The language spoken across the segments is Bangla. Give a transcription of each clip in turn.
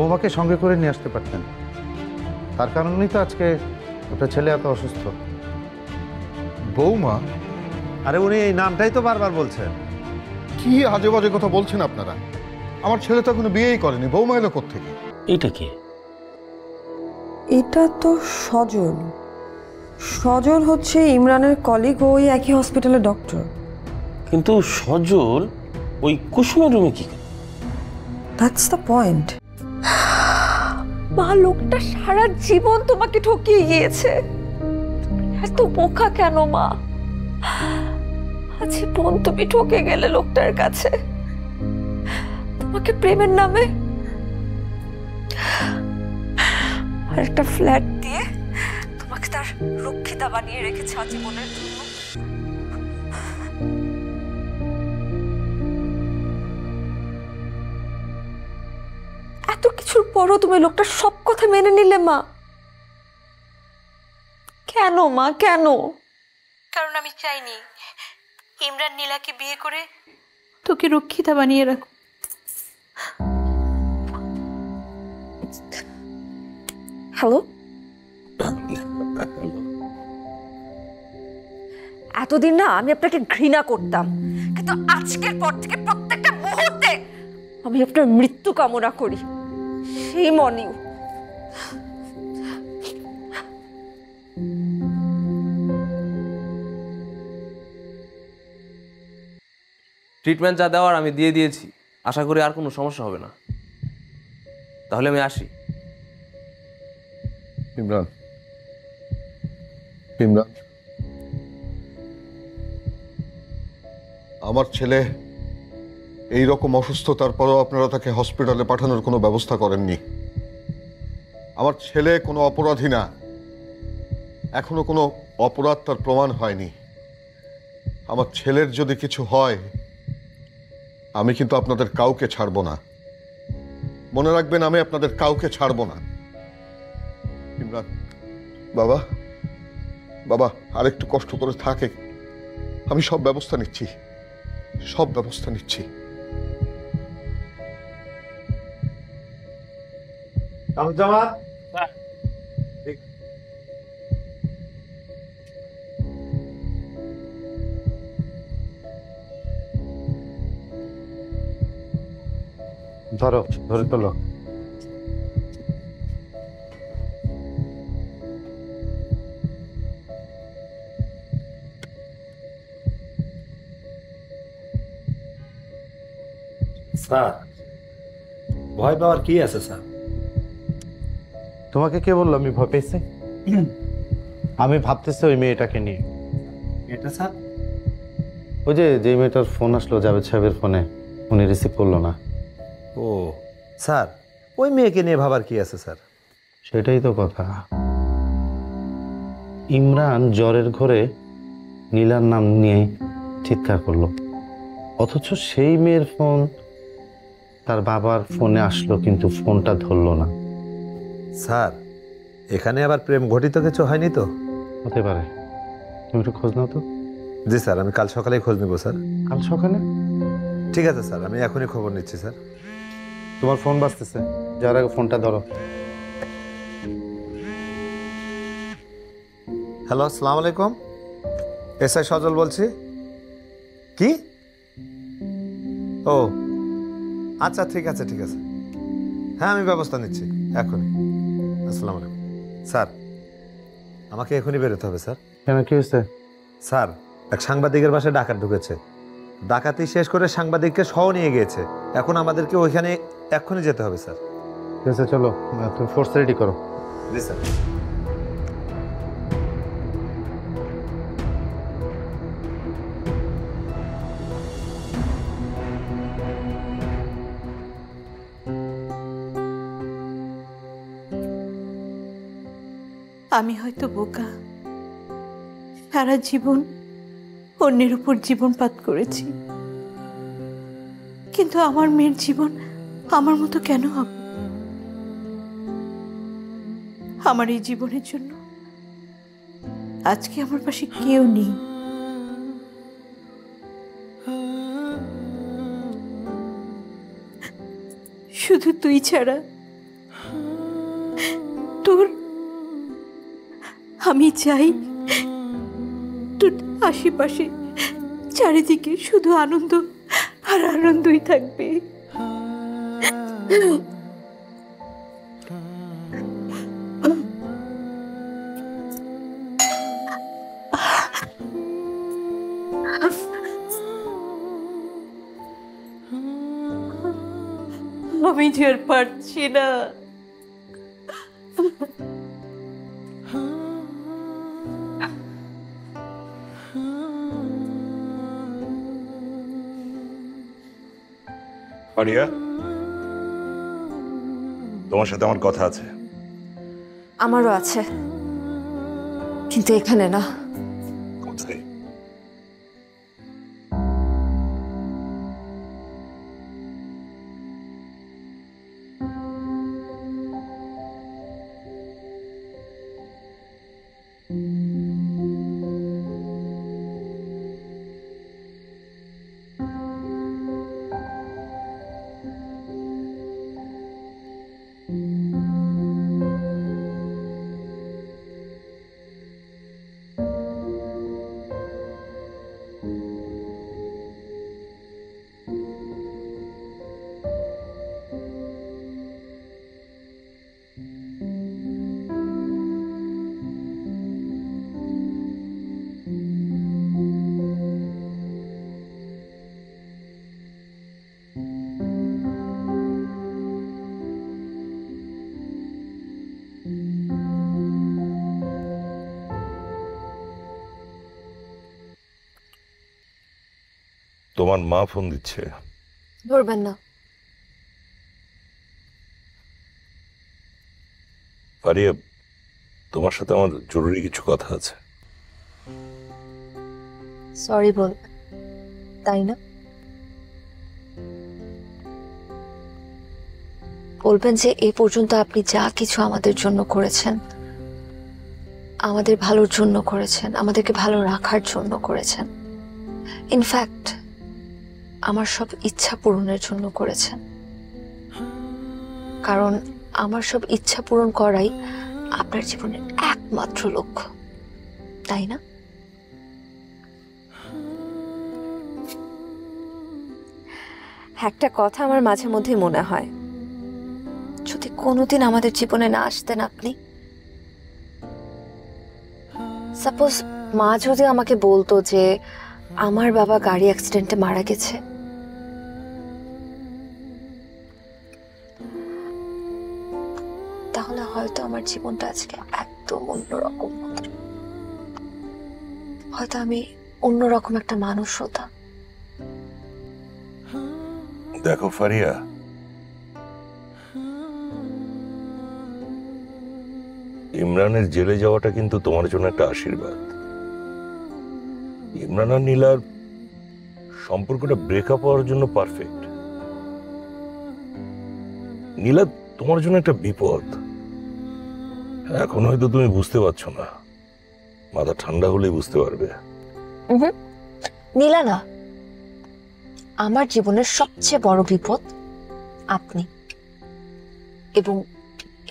বৌমাকে সঙ্গে করে নিয়ে আসতে পারতেন। তার কারণেই তো আজকে ওটা ছেলে এত অসুস্থ। বৌমা? আরে উনি এই নামটাই তো বারবার বলছেন। কি আজে বাজে কথা বলছেন আপনারা? আমার ছেলে তো এখনো বিয়েই করেনি, বৌমা এলো কোত্থেকে? এটা কে? এটা তো সজল। সজল হচ্ছে ইমরানের কলিগ, ওই একই হসপিটালের ডক্টর। কিন্তু সজল ওই কুসুমের রুমে কি করে? That's the point. মা, লোকটা সারা জীবন তোমাকে ঠকিয়ে গিয়েছে। এত বোকা কেন মা? আজীবন তুমি ঠকে গেলে লোকটার কাছে। তোমাকে প্রেমের নামে আর একটা ফ্ল্যাট দিয়ে তোমাকে তার রক্ষিতা বানিয়ে রেখেছে আজীবনের জন্য। এত কিছুর পরও তুমি লোকটার সব কথা মেনে নিলে মা? কেন মা, কেন? কারণ আমি চাইনি ইমরান নীলাকে বিয়ে করে তোকে রক্ষিতা বানিয়ে রাখো। হ্যালো, এতদিন না আমি আপনাকে ঘৃণা করতাম, কিন্তু আজকের পর থেকে প্রত্যেকটা মুহূর্তে আমি আপনার মৃত্যু কামনা করি। সেই মর্নিং ট্রিটমেন্ট যা দেওয়ার আমি দিয়ে দিয়েছি, আশা করি আর কোনো সমস্যা হবে না। তাহলে আমি আসি। ইমরান, ইমরান, আমার ছেলে এই রকম অসুস্থতার পরও আপনারা তাকে হসপিটালে পাঠানোর কোনো ব্যবস্থা করেননি। আমার ছেলে কোনো অপরাধী না, এখনো কোনো অপরাধ তার প্রমাণ হয়নি। আমার ছেলের যদি কিছু হয় আমি কিন্তু আপনাদের কাউকে ছাড়ব না। মনে রাখবেন, আমি আপনাদের কাউকে ছাড়ব না। ইমরান বাবা, বাবা আরেকটু কষ্ট করে থাকে, আমি সব ব্যবস্থা নিচ্ছি, সব ব্যবস্থা নিচ্ছি। ধরো, ধরে তোলো। স্যার, ভয় পাওয়ার কি আছে স্যার? তোমাকে কে বললো আমি ভয় পেয়েছি? আমি ভাবতেছি ওই মেয়েটাকে নিয়ে। এটা স্যার? ওই যে মেয়েটার ফোন আসলো জাভেদ সাহেবের ফোনে, উনি রিসিভ করলো না। ও স্যার, ওই মেয়েকে নিয়ে ভাবার কি আছে স্যার? সেটাই তো কথা। ইমরান জ্বরের ঘরে নীলার নাম নিয়ে চিৎকার করলো, অথচ সেই মেয়ের ফোন তার বাবার ফোনে আসলো, কিন্তু ফোনটা ধরলো না। স্যার, এখানে আবার প্রেম ঘটিত কিছু হয়নি তো? হতে পারে, তুমি একটু খোঁজ নাও তো। জি স্যার, আমি কাল সকালেই খোঁজ নেব স্যার। কাল সকালে? ঠিক আছে স্যার, আমি এখনই খবর নিচ্ছি স্যার। তোমার ফোন বাজতেছে, যার আগে ফোনটা ধরো। হ্যালো, আসসালামু আলাইকুম, এসআই সজল বলছি। কি? ও আচ্ছা, ঠিক আছে ঠিক আছে, হ্যাঁ আমি ব্যবস্থা নিচ্ছি এখনই। আসসালামু আলাইকুম। স্যার, আমাকে এখনই বেরোতে হবে স্যার। কেন, কি হয়েছে? স্যার, এক সাংবাদিকের বাসায় ডাকাত ঢুকেছে, ডাকাতি শেষ করে সাংবাদিককে সহ নিয়ে গিয়েছে। এখন আমাদেরকে ওইখানে এক্ষুনি যেতে হবে স্যার। ঠিক আছে, চলো তুমি ফোর্স রেডি করো। জি স্যার। আমি হয়তো বোকা, সারা জীবন অন্যের উপর জীবনপাত করেছি, কিন্তু আমার মেয়ের জীবন আমার মতো কেন হবে? আমার এই জীবনের জন্য আজকে আমার পাশে কেউ নেই। শুধু তুই ছাড়া তোর আমি চাই তোর আশেপাশে চারিদিকে শুধু আনন্দ আর আনন্দই থাকবে। আমি যে আর পারছি না। পারিয়া, তোমার সাথে আমার কথা আছে। আমারও আছে, কিন্তু এখানে না। কোথায়? তোমার মা ফোন দিচ্ছে। ধরবেন না। পারিয়া, তোমার সাথে আমার জরুরি কিছু কথা আছে। সরি বল, তাই না? বলবেন যে এই পর্যন্ত আপনি যা কিছু আমাদের জন্য করেছেন, আমাদের ভালোর জন্য করেছেন, আমাদেরকে ভালো রাখার জন্য করেছেন। ইনফ্যাক্ট আমার সব ইচ্ছা পূরণের জন্য করেছেন। কারণ আমার সব ইচ্ছা পূরণ করাই আপনার জীবনের একমাত্র লক্ষ্য, তাই না? একটা কথা আমার মাঝে মধ্যে মনে হয়, যদি কোনোদিন আমাদের জীবনে না আসতেন আপনি, সাপোজ মা যদি আমাকে বলতো যে আমার বাবা গাড়ি অ্যাক্সিডেন্টে মারা গেছে, তাহলে হয়তো আমার জীবনটা আজকে একদম অন্যরকম হতো। হয়তো আমি অন্যরকম একটা মানুষ হতাম। দেখো ফারিয়া, ইমরানের জেলে যাওয়াটা কিন্তু তোমার জন্য একটা আশীর্বাদ। ইমরান আর নীলার সম্পর্কটা ব্রেকআপ হওয়ার জন্য পারফেক্ট। নীলা তোমার জন্য একটা বিপদ। এখন হয়তো তুমি বুঝতে পারছো না, মাথা ঠান্ডা হলেই বুঝতে পারবে। নীলা না, আমার জীবনের সবচেয়ে বড় বিপদ আপনি। এবং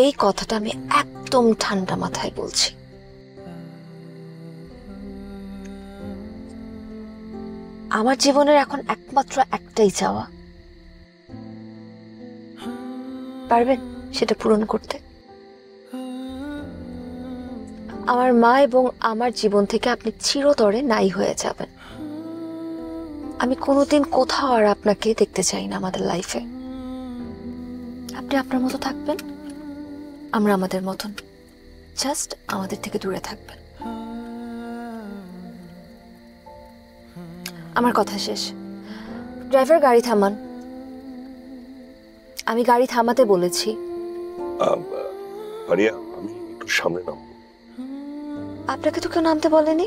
এই কথাটা আমি একদম ঠান্ডা মাথায় বলছি। আমার জীবনের এখন একমাত্র একটাই চাওয়া, পারবেন সেটা পূরণ করতে? আমার মা এবং আমার জীবন থেকে আপনি চিরতরে নাই হয়ে যাবেন। আমি কোনোদিন কোথাও আর আপনাকে দেখতে চাই না আমাদের লাইফে। আপনি আপনার মতো থাকবেন, আমরা আমাদের মতন, জাস্ট আমাদের থেকে দূরে থাকবেন। আমার কথা শেষ। ড্রাইভার, গাড়ি থামান। আমি গাড়ি থামাতে বলেছি। ফারিয়া, আমি একটু সামনে নামবো। আপনাকে তো কেউ নামতে বলেনি।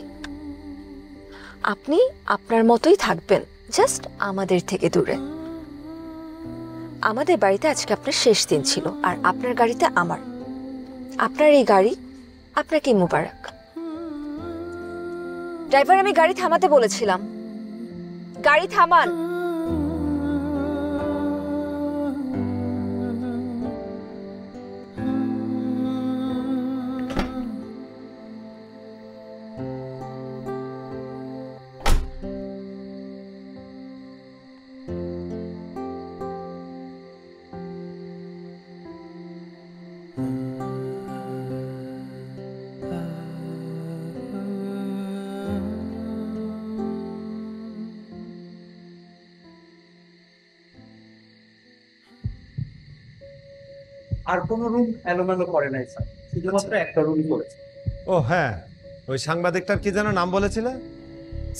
আপনি আপনার মতোই থাকবেন, জাস্ট আমাদের থেকে দূরে। আমাদের বাড়িতে আজকে আপনার শেষ দিন ছিল, আর আপনার গাড়িতে আমার। আপনার এই গাড়ি আপনাকে মুবারক। ড্রাইভার, আমি গাড়ি থামাতে বলেছিলাম। গাড়ি থামান। আর কোনো রুম এলোমেলো করে নাই স্যার, শুধুমাত্র একটা রুমই করেছে। ও হ্যাঁ, ওই সাংবাদিকটার কি যেন নাম বলেছিলে?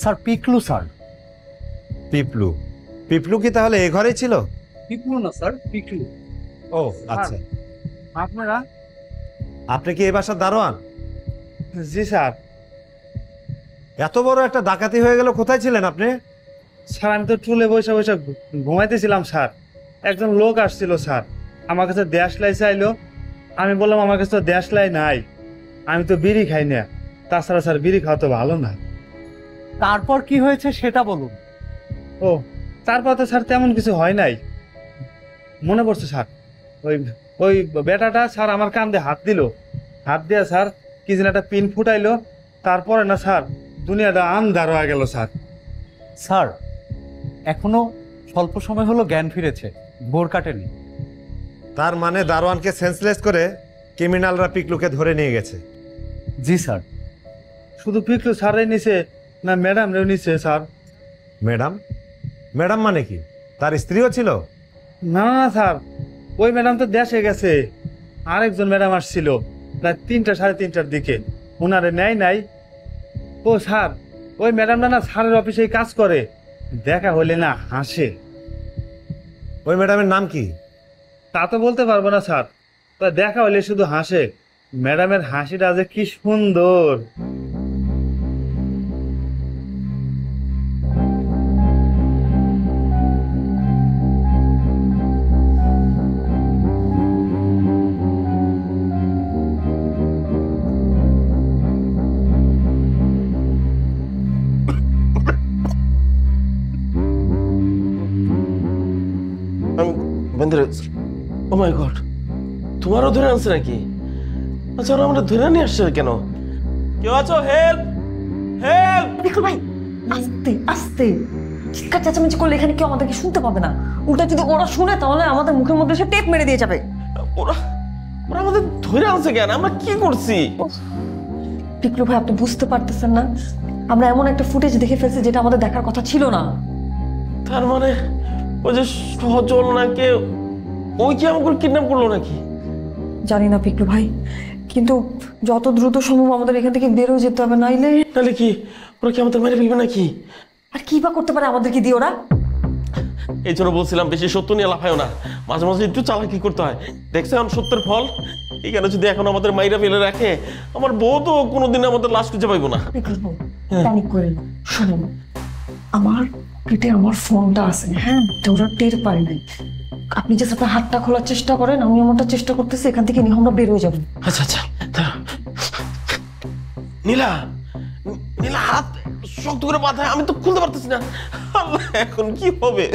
Sir Piklu sir. পিপলু? পিপলু কি তাহলে এ ঘরেই ছিল? পিকলু না স্যার, পিকলু। ও আচ্ছা। আপনারা? আপনি কি এই বাসার দারোয়ান? জি স্যার। এত বড় একটা ডাকাতি হয়ে গেল, কোথায় ছিলেন আপনি? স্যার আমি তো টুলে বসে বসে ঘুমাইতেছিলাম স্যার। একজন লোক আসছিল স্যার, আমার কাছে দেশলাই চাইলো। আমি বললাম আমার কাছে তো দেশলাই নাই, আমি তো বিড়ি খাই না। তাছাড়া স্যার বিড়ি খাওয়া তো ভালো না। তারপর কি হয়েছে সেটা বলুন। ও তারপর তো স্যার তেমন কিছু হয় নাই। মনে পড়ছে স্যার, ওই ওই বেটাটা স্যার আমার কান্দে হাত দিল। হাত দিয়ে স্যার কি যেন একটা পিন ফুটাইলো। তারপরে না স্যার দুনিয়াটা আন্ধার হয়ে গেল স্যার। স্যার এখনো স্বল্প সময় হলো জ্ঞান ফিরেছে, বোর কাটেনি। তার মানে দারোয়ানকে সেন্সলেস করে ক্রিমিনালরা পিকলুকে ধরে নিয়ে গেছে? জি স্যার। শুধু পিকলু স্যারের নিচে না ম্যাডাম রেও নিচে স্যার। ম্যাডাম? ম্যাডাম মানে কি, তার স্ত্রীও ছিল? না না স্যার, ওই ম্যাডাম তো দেশে গেছে। আরেকজন ম্যাডাম আসছিল প্রায় 3টা সাড়ে 3টার দিকে, ওনারে নেয় নাই। ও স্যার ওই ম্যাডামটা না স্যারের অফিসেই কাজ করে, দেখা হলে না হাসে। ওই ম্যাডামের নাম কি? তা তো বলতে পারবো না স্যার, তা দেখা হলে শুধু হাসে। ম্যাডামের হাসিটা যে কি সুন্দর। বেন্দ্রে, ও মাই গড, তোমারও ধরে আনছে নাকি? আচ্ছা ওরা আমরা ধরে নিয়ে আসছে কেন? কেউ আছো? Help help! বিক্রম ভাই আস্তে আস্তে চিৎকার চেঁচামেচি করলে এখানে কেউ আমাদেরকে শুনতে পাবে না। উল্টা যদি ওরা শুনে তাহলে আমাদের মুখের মধ্যে সে টেপ মেরে দিয়ে যাবে। ওরা ওরা আমাদের ধরে আনছে কেন? আমরা কি করছি? বিক্রম ভাই আপনি বুঝতে পারতেছেন না, আমরা এমন একটা ফুটেজ দেখে ফেলছি যেটা আমাদের দেখার কথা ছিল না। তার মানে ওই যে সজল নাকি, ওই কি আমাকে কিডন্যাপ করলো নাকি? জানি না পিকলু ভাই, কিন্তু যত দ্রুত সম্ভব আমাদের এখান থেকে বেরোয় যেতে হবে, নাইলে তাহলে কি ওরা কি আমাদের মেরে ফেলবে নাকি? আর কি বা করতে পারে আমাদেরকে দিয়ে ওরা? এই জন্য বলছিলাম বেশি সত্য নিয়ে লাফায়ও না, মাঝে মাঝে একটু চালাকি করতে হয়। দেখছো এখন সত্যের ফল। এখানে যদি এখন আমাদের মাইরা ফেলে রাখে, আমার বউ তো কোনোদিন আমাদের লাশ খুঁজে পাইবো না। প্যানিক করেন না, শুনুন আমার পেটে আমার ফোনটা আছে, হ্যাঁ তো ওরা টের পায় নাই। আপনি যে আপনার হাতটা খোলার চেষ্টা করেন, আমি আমারটা চেষ্টা করতেছি, এখান থেকে নিয়ে আমরা বেরোয় যাবো। আচ্ছা আচ্ছা নীলা, নীলা হাত শক্ত করে মাথায়, আমি তো খুলতে পারতেছি না। আল্লাহ এখন কি হবে,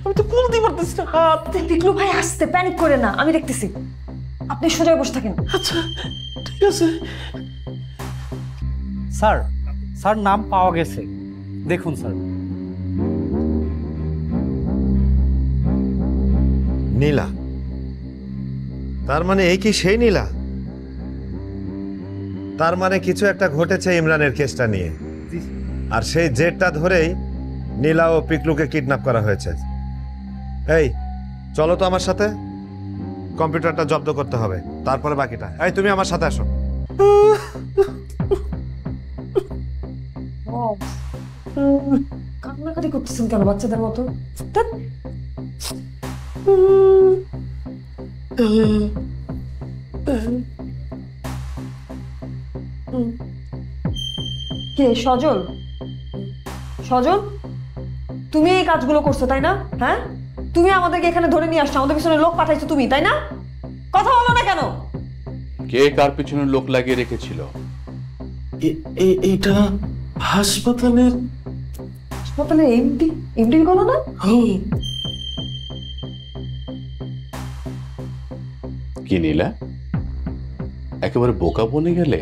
আমি তো খুলতে পারতেছি না হাত। পিকলু ভাই আসতে, প্যানিক করে না, আমি দেখতেছি, আপনি সোজা বসে থাকেন। আচ্ছা ঠিক আছে। স্যার স্যার নাম পাওয়া গেছে, দেখুন স্যার। নীলা? তার মানে এই কি সেই নীলা? তার মানে কিছু একটা ঘটেছে ইমরানের কেসটা নিয়ে, আর সেই জেটটা ধরেই নীলা ও পিকলুকে কিডন্যাপ করা হয়েছে। এই চলো তো আমার সাথে, কম্পিউটারটা জব্দ করতে হবে, তারপরে বাকিটা। এই তুমি আমার সাথে আসো। কান্নাকাটি করতেছেন কেন বাচ্চাদের মতো? কে সজল? সজল তুমি এই কাজগুলো করছো তাই না? হ্যাঁ তুমি আমাদেরকে এখানে ধরে নিয়ে আসছো, আমাদের পিছনে লোক পাঠাইছো তুমি তাই না? কথা বলো না কেন? কে কার পিছনে লোক লাগিয়ে রেখেছিল? এইটা হাসপাতালের হাসপাতালে এমডির গলা না? কি নীলা, একেবারে বোকা বনে গেলে?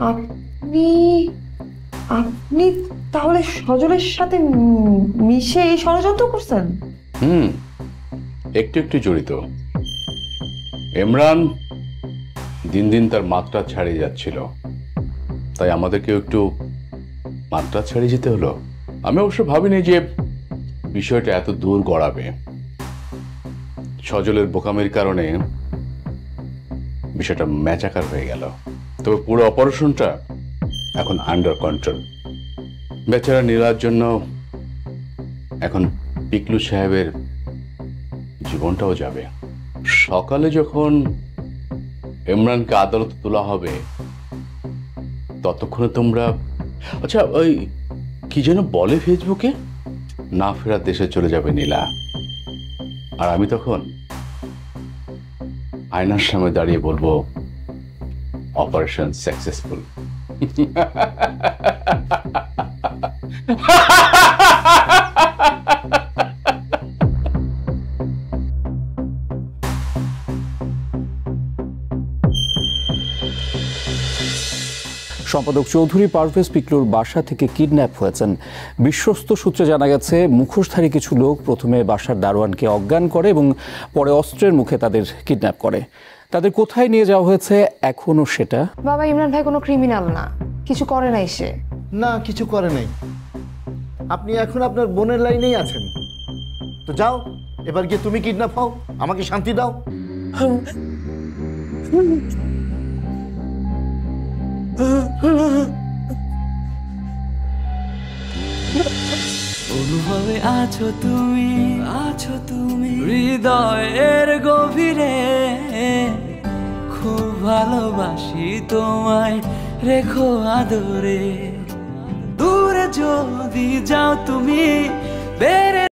আপনি আপনি তাহলে সজলের সাথে মিশে এই ষড়যন্ত্র করছেন? একটু একটু জড়িত। ইমরান দিন দিন তার মাত্রা ছাড়িয়ে যাচ্ছিল, তাই আমাদেরকেও একটু মাত্রা ছাড়িয়ে যেতে হলো। আমি অবশ্য ভাবিনি যে বিষয়টা এত দূর গড়াবে। সজলের বোকামের কারণে বিষয়টা ম্যাচাকার হয়ে গেল। তবে পুরো অপারেশনটা এখন আন্ডার কন্ট্রোল। বেচারা নীলার জন্য এখন পিকলু সাহেবের জীবনটাও যাবে। সকালে যখন ইমরানকে আদালতে তোলা হবে ততক্ষণে তোমরা, আচ্ছা ওই কি যেন বলে ফেসবুকে, না ফেরার দেশে চলে যাবে নীলা, আর আমি তখন আয়নার সামনে দাঁড়িয়ে বলবো অপারেশন সাকসেসফুল। সম্পাদক চৌধুরী পারভেজ পিকলুর বাসা থেকে কিডন্যাপ হয়েছেন। বিশ্বস্ত সূত্রে জানা গেছে, মুখোশধারী কিছু লোক প্রথমে বাসার দারোয়ানকে অজ্ঞান করে এবং পরে অস্ত্রের মুখে তাদের কিডন্যাপ করে। তাদের কোথায় নিয়ে যাওয়া হয়েছে এখনো সেটা। বাবা, ইমরান ভাই কোনো ক্রিমিনাল না, কিছু করে নাই সে। না, কিছু করে নাই। আপনি এখন আপনার বোনের লাইনেই আছেন। তো যাও, এবার গিয়ে তুমি কিডন্যাপ হও, আমাকে শান্তি দাও। অনুভবে আছো তুমি হৃদয়ের গভীরে, খুব ভালোবাসি তোমায়, রেখো আদরে। দূরে যদি যাও তুমি বেড়ে